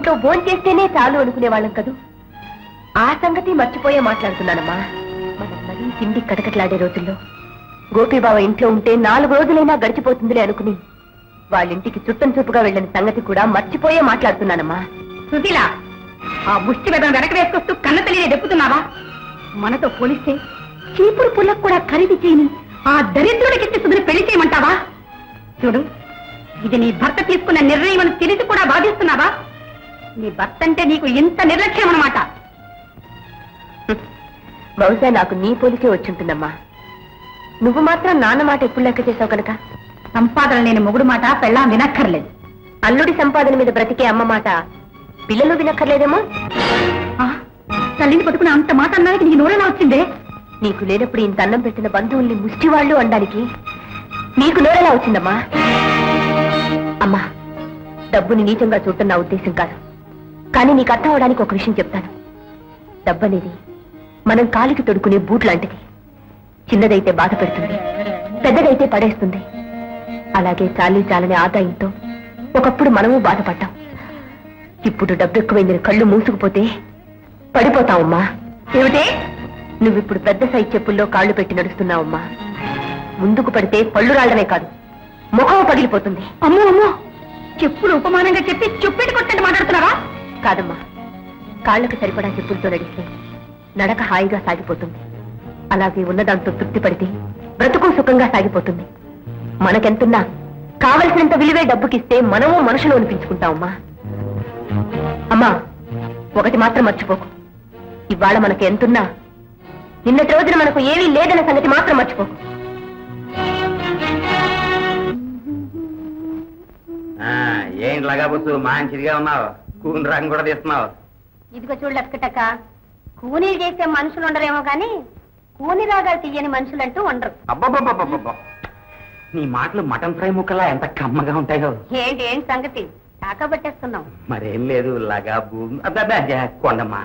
ఇంట్లో భోంచేస్తేనే చాలు అనుకునేవాళ్ళం కదూ. ఆ సంగతి మర్చిపోయే మాట్లాడుతున్నానమ్మా. మనం మరీ తిండి కటకట్లాడే రోజుల్లో గోపీబావ ఇంట్లో ఉంటే 4 రోజులైనా గడిచిపోతుందిలే అనుకుని వాళ్ళింటికి చుట్టం చూపుగా వెళ్ళిన సంగతి కూడా మర్చిపోయే మాట్లాడుతున్నానమ్మా. సుశీల, ఆ ముష్టి వెదం వెనక వేసుకొస్తూ కన్న తల్లినే దెప్పుతున్నావా? మనతో పోలిస్తే చీపురు పుల్లకు కూడా ఖరీదు చేయని ఆ దరిద్రుడికి సుధుని పెళ్లి చేయమంటావా? చూడు, ఇది నీ భర్త తీసుకున్న నిర్ణయం అని తెలిసి కూడా బాధిస్తున్నావా? నీ భర్త అంటే నీకు ఇంత నిర్లక్ష్యం అన్నమాట. బహుశా నాకు నీ పోలికే వచ్చుంటుందమ్మా. నువ్వు మాత్రం నాన్న మాట ఎప్పుడు లెక్క చేసావు కనుక. సంపాదన లేని మొగుడు మాట పెళ్ళాం వినక్కర్లేదు. అల్లుడి సంపాదన మీద బ్రతికే అమ్మ మాట పిల్లలు వినక్కర్లేదేమో. తల్లిని పట్టుకుని అంత మాట అన్నానికి నీకు నోరేలా వచ్చిందే? నీకు లేనప్పుడు ఇంత అన్నం పెట్టిన బంధువుల్ని ముష్టి వాళ్ళు అనడానికి నీకు నోరెలా వచ్చిందమ్మా? అమ్మా, డబ్బుని నీచంగా చూడటం నా ఉద్దేశం కాదు. కానీ నీకు అర్థం అవడానికి ఒక విషయం చెప్తాను. డబ్బనేది మనం కాలికి తొడుకునే బూట్ లాంటిది. చిన్నదైతే బాధ పెడుతుంది, పెద్దదైతే పడేస్తుంది. అలాగే చాలని ఆదాయంతో ఒకప్పుడు మనము బాధపడ్డాం. ఇప్పుడు డబ్బు ఎక్కువైందని కళ్ళు మూసుకుపోతే పడిపోతావమ్మా. ఏమిటే? నువ్విప్పుడు పెద్ద సైజు చెప్పుల్లో కాళ్ళు పెట్టి నడుస్తున్నావమ్మా. ముందుకు పడితే పళ్ళు రాళ్లనే కాదు, ముఖం పగిలిపోతుంది. అమ్మో అమ్మో, చెప్పులు ఉపమానంగా చెప్పి చుప్పెట్టు కొట్టండి మాట్లాడుతున్నావా? కాదమ్మా, కాళ్లకు సరిపడా చెప్పులతో నడిస్తే నడక హాయిగా సాగిపోతుంది. అలాగే ఉన్నదాంతో తృప్తి పడితే బ్రతుకు సుఖంగా సాగిపోతుంది. మనకెంతున్నా కావలసినంత విలువే డబ్బుకిస్తే మనము మనుషులు అనిపించుకుంటామమ్మా. అమ్మా, ఒకటి మాత్రం మర్చిపోకు. ఇవాళ మనకు ఎంతున్నా నిన్నటి రోజున మనకు ఏమీ లేదన్న సంగతి మాత్రం మర్చిపోకు. ఏంటి లగాబొచ్చు మంచిదిగా ఉన్నావు, కూని రంగు కూడా తీస్తున్నావు. ఇదిగో చూడు లక్కటక్క, కూనీలు చేసే మనుషులు ఉండరేమో గాని కూని రాగాలు తీయని మనుషులంటూ ఉండరు. అబ్బబ్బబ్బబ్బబ్బ, నీ మాటలు మటన్ ఫ్రై ముక్కలా ఎంత కమ్మగా ఉంటాయో. ఏంటి సంగతి తాకబట్టేస్తున్నావు? మరేం లేదు లగాబు. కొండమ్మా,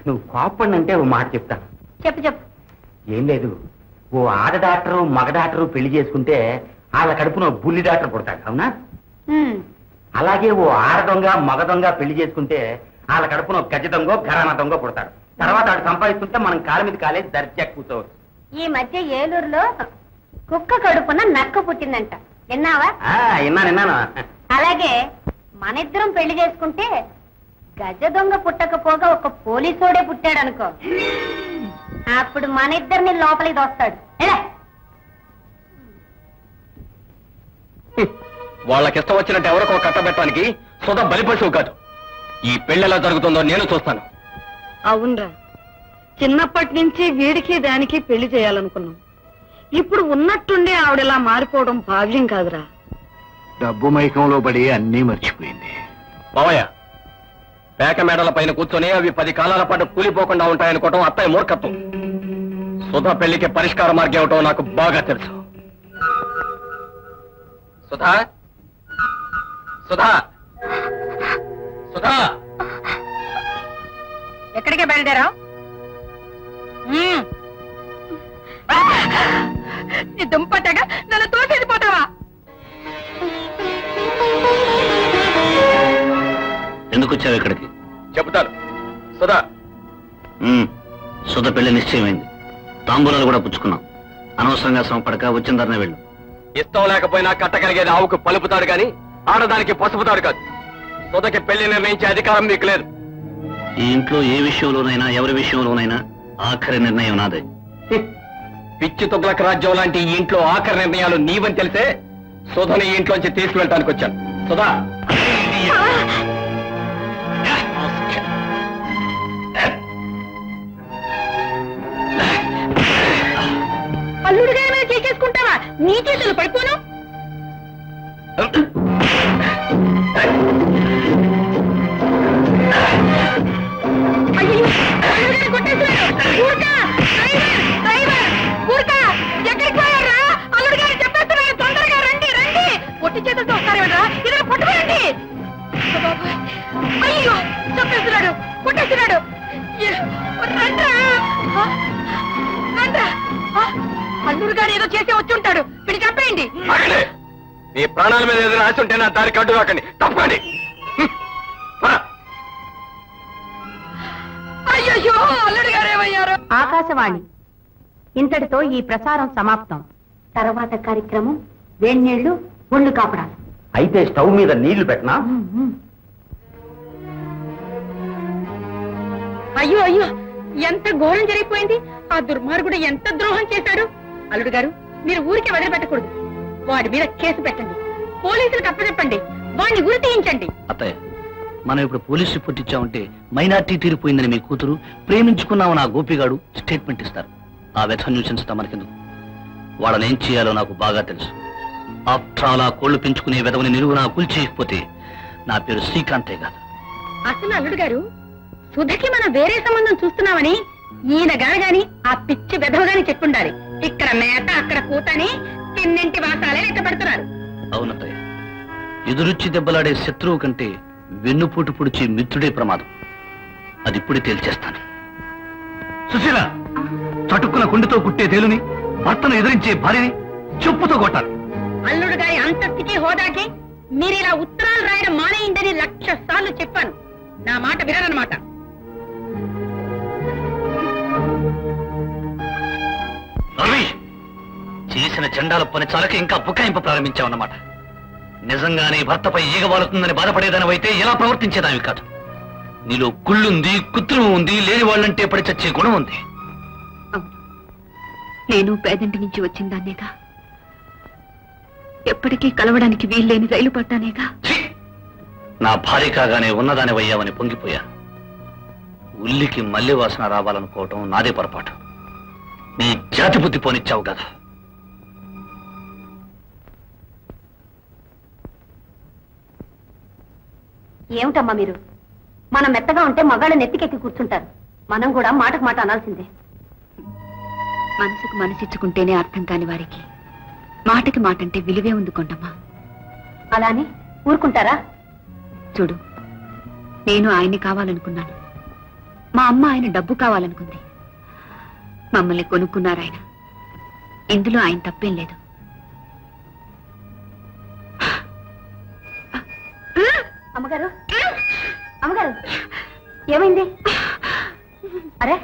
నువ్వు కోపడినంటే ఓ మాట చెప్తాను. చెప్పు చెప్పు. ఏం లేదు, ఓ ఆడ డాక్టరు మగ డాక్టరు పెళ్లి చేసుకుంటే వాళ్ళ కడుపున బుల్లి డాక్టర్ పుడతాడు, అవునా? అలాగే ఓ ఆడ దొంగ మగ దొంగ పెళ్లి చేసుకుంటే వాళ్ళ కడుపున గజ దొంగ ఘరానా దొంగ పుడతాడు. తర్వాత వాడు సంపాదిస్తుంటే మనం కాళ్ళ మీద కాలేసి దర్జా కూర్చోవచ్చు. ఈ మధ్య ఏలూరులో కుక్క కడుపున నక్క పుట్టిందంట, విన్నావా? విన్నాను. అలాగే మన ఇద్దరం పెళ్లి చేసుకుంటే గజ దొంగ పుట్టకపోగా ఒక పోలీసోడే పుట్టాడు అనుకో, అప్పుడు మన ఇద్దరిని లోపలికి దోస్తాడు. వాళ్ళకిష్టం వచ్చినట్టు ఎవరికో కట్టబెట్టడానికి సుధ బలిపశువు కాదు. ఈ పెళ్లి ఎలా జరుగుతుందో నేను చూస్తాను. అవునరా, చిన్నప్పటి నుంచి వీడికి దానికి పెళ్లి చేయాలనుకున్నాం. ఇప్పుడు ఉన్నట్టుండే ఆవిడలా మారిపోవడం భావ్యం కాదురా. డబ్బు మైకంలో పడి అన్నీ మర్చిపోయింది. బావయ్య, పేక మేడల పైన కూర్చొని అవి 10 కాలాల పాటు కూలిపోకుండా ఉంటాయనుకోవటం అత్తయ్య మూర్ఖత్వం. సుధ పెళ్లికి పరిష్కార మార్గం ఏమిటో నాకు బాగా తెలుసు. సుధా, సుధా, సుధా, ఎక్కడికే బయలుదేరావు? నీ దుంపటగా నన్ను తోసేసిపోతావా? ఎందుకు వచ్చావు ఇక్కడికి? చెబుతాను. సుధా, సుధ పెళ్లి నిశ్చయమైంది. తాంబూలాలు కూడా పుచ్చుకున్నాం. అనవసరంగా శ్రమపడక వచ్చిన ధరనే వెళ్ళు. ఇష్టం లేకపోయినా కట్టగలిగేది ఆవుకు పలుపుతాడు గాని ఆడదానికి పసుపుతాడు కాదు. సుధకి పెళ్లి నిర్ణయించే అధికారం మీకు లేదు. ఈ ఇంట్లో ఏ విషయంలోనైనా ఎవరి విషయంలోనైనా ఆఖరి నిర్ణయం నాదే. పిచ్చి తొగ్లక రాజ్యం లాంటి ఈ ఇంట్లో ఆఖరి నిర్ణయాలు నీవని తెలిసే సుధని ఈ ఇంట్లోంచి తీసుకువెళ్ళటానికి వచ్చాను. సుధా, అల్లుడుగా ఏమైనా చేసేసుకుంటావా? నీ చేతులు పడిపోను. ఎక్కడికి పోయారా? అల్లుడు గారు చెప్పేస్తున్నారు, తొందరగా రండి రండి. పొట్టి చేతులతో వస్తారేమరా? ఇద్దరు పట్టుకోండి. అయ్యో, చెప్పేస్తున్నాడు, కొట్టేస్తున్నాడు. అల్లుడు గారు ఏదో చేసి వచ్చి ఉంటాడు, వీడు చెప్పేయండి. మీ ప్రాణాల మీద ఏదైనా ఆశ ఉంటే నా దారి కట్టు కాకండి, తప్పకండి. అయ్యో అల్లుడు గారేమయ్యారు? ఆకాశవాణి ఇంతటితో ఈ ప్రసారం సమాప్తం. తర్వాత కార్యక్రమం వేణీళ్లు ఒళ్ళు కాపడాలు. అయితే స్టవ్ మీద నీళ్లు పెట్టనా? అయ్యో అయ్యో ఎంత ఘోరం జరిగిపోయింది. ఆ దుర్మార్గుడు ఎంత ద్రోహం చేశాడు. అల్లుడు గారు మీరు ఊరికే వదిలిపెట్టకూడదు. వాడి మీద కేసు పెట్టండి, పోలీసులకు అప్పచెప్పండి, వాడిని ఉరి తీయించండి. అత్తయ్య, మనం ఇప్పుడు పోలీస్ రిపోర్ట్ ఇచ్చామంటే మైనార్టీ తీరిపోయిందని మీ కూతురు, ప్రేమించుకున్నావు నా గోపిగాడు స్టేట్మెంట్ ఇస్తారు. ఆ వ్యథ న్యూసెన్స్ తమరికెందుకు? వాళ్ళని ఏం చేయాలో నాకు బాగా తెలుసు. ఆఫ్టర్ ఆల్ ఆ కోళ్లు పెంచుకునే వెధవని నిలువునా కూల్చేయకపోతే నా పేరు శ్రీకాంతే కాదు. అసలు అల్లుడు గారు సుధకి మనం వేరే సంబంధం చూస్తున్నామని ఈయన గాని ఆ పిచ్చి వెధవ గాని చెప్పుండాలి. ఇక్కడ మేత అక్కడ కూతని తిన్నింటి వాసాలే లెక్క పెడుతున్నారు. అవునత్తయ్య, ఎదురుచ్చి దెబ్బలాడే శత్రువు కంటే వెన్నుపోటు పొడిచి మిత్రుడే ప్రమాదం. అది ఇప్పుడే తేల్చేస్తాను. సుశీల, చటుక్కున కుండితో కుట్టే తేలుని, భర్తను ఎదిరించే భార్యని చెప్పుతో కొట్టాలి. అల్లుడు గారి అంతస్తుకి హోదాకి మీరు ఇలా ఉత్తరాలు రాయడం మానేయిందని 1,00,000 సార్లు చెప్పాను. నా మాట వినరన్నమాట. రవి, చేసిన చండాల పని చాలక ఇంకా బుకాయింపు ప్రారంభించావన్నమాట. నిజంగానే భర్తపై ఈగ వాలుతుందని బాధపడేదానివైతే ఎలా ప్రవర్తించేదానివి కాదు. నీలో కుళ్ళుంది, కృత్రిమం ఉంది, లేని వాళ్ళంటే పడి చచ్చే గుణం ఉంది. నేను పేదంటి నుంచి వచ్చిందాన్నేగా, ఎప్పటికీ కలవడానికి వీల్లేని రైలు పట్టానేగా. ఛీ! నా భార్య కాగానే ఉన్నదాని వయ్యావని పొంగిపోయా. ఉల్లికి మల్లె వాసన రావాలనుకోవటం నాదే పొరపాటు. నీ జాతి బుద్ధి పోనిచ్చావు కదా. ఏమిటమ్మా మీరు? మనం మెత్తగా ఉంటే మగాళ్ళ నెత్తికెక్కి కూర్చుంటారు. మనం కూడా మాటకు మాట అనాల్సిందే. మనసుకు మనసిచ్చుకుంటేనే అర్థం కాని వారికి మాటకి మాట అంటే విలువే ఉంది కొండమ్మా. అలానే ఊరుకుంటారా? చూడు, నేను ఆయన్ని కావాలనుకున్నాను. మా అమ్మ ఆయన డబ్బు కావాలనుకుంది. మమ్మల్ని కొనుక్కున్నారు ఆయన. ఇందులో ఆయన తప్పేం లేదు. అమ్మగారు, అమ్మగారు, ఏమైంది? అరే,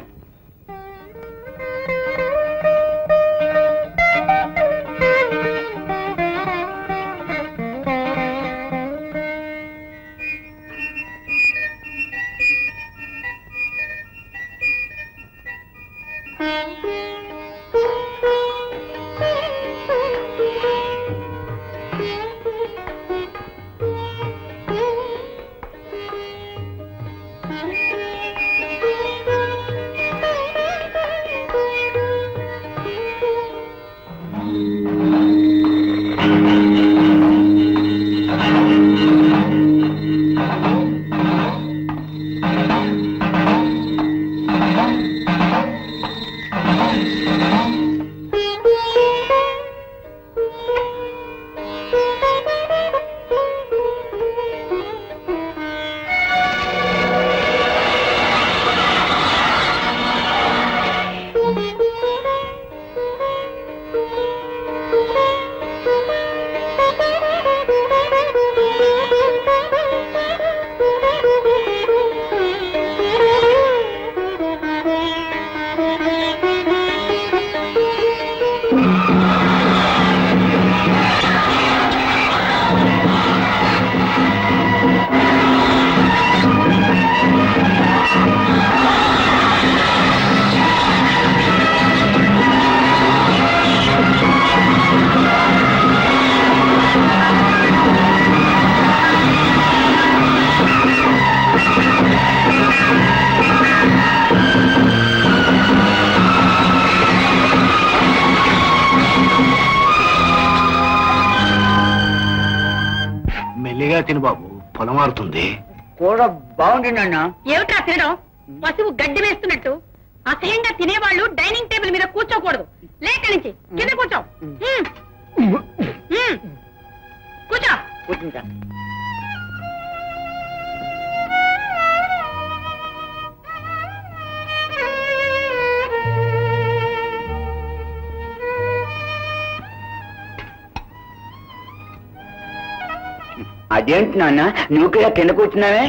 మెల్లిగా తిను బాబు, పొలం మారుతుంది. కూర బాగుంది నాన్న. ఏమిటా తినడం? పశువు గడ్డి వేస్తున్నట్టు. అసహ్యంగా తినేవాళ్ళు డైనింగ్ టేబుల్ మీద కూర్చోకూడదు. లేక నుంచి కింద కూర్చో. కూర్చో. కూర్చుంటా. అదేంటి నాన్న, నువ్వు కూడా కింద కూర్చున్నావే?